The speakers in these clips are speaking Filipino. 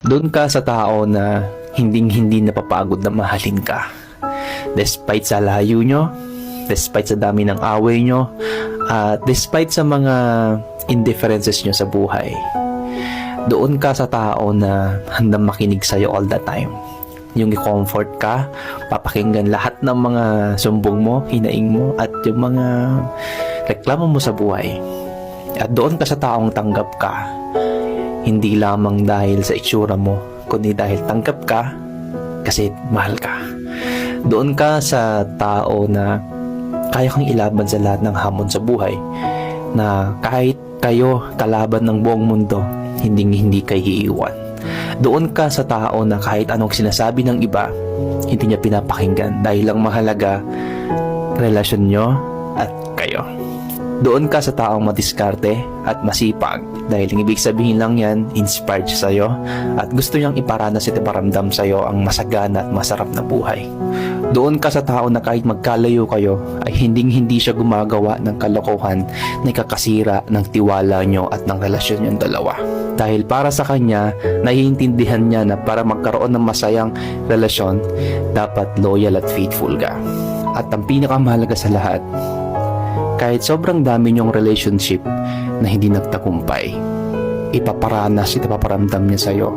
Doon ka sa tao na hinding-hindi napapagod na mahalin ka. Despite sa layo nyo, despite sa dami ng away nyo, at despite sa mga indifferences nyo sa buhay. Doon ka sa tao na handang makinig sa'yo all the time. Yung i-comfort ka, papakinggan lahat ng mga sumbong mo, hinaing mo, at yung mga reklamo mo sa buhay. At doon ka sa taong tanggap ka, hindi lamang dahil sa itsura mo, kundi dahil tanggap ka kasi mahal ka. Doon ka sa tao na kaya kang ilaban sa lahat ng hamon sa buhay, na kahit kayo kalaban ng buong mundo, hindi kayo iiwan. Doon ka sa tao na kahit anong sinasabi ng iba, hindi niya pinapakinggan dahil lang mahalaga relasyon nyo at kayo. Doon ka sa taong madiskarte at masipag dahil ang ibig sabihin lang yan, inspired siya sa'yo at gusto niyang iparanas at iparamdam sa'yo ang masagana at masarap na buhay. Doon ka sa tao na kahit magkalayo kayo ay hindi siya gumagawa ng kalokohan na ikakasira ng tiwala nyo at ng relasyon nyo dalawa. Dahil para sa kanya, naiintindihan niya na para magkaroon ng masayang relasyon, dapat loyal at faithful ka. At ang pinakamahalaga sa lahat, kahit sobrang dami niyong relationship na hindi nagtagumpay, ipaparanas at ipaparamdam niya sa'yo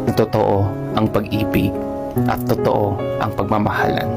na totoo ang pag-ibig at totoo ang pagmamahalan.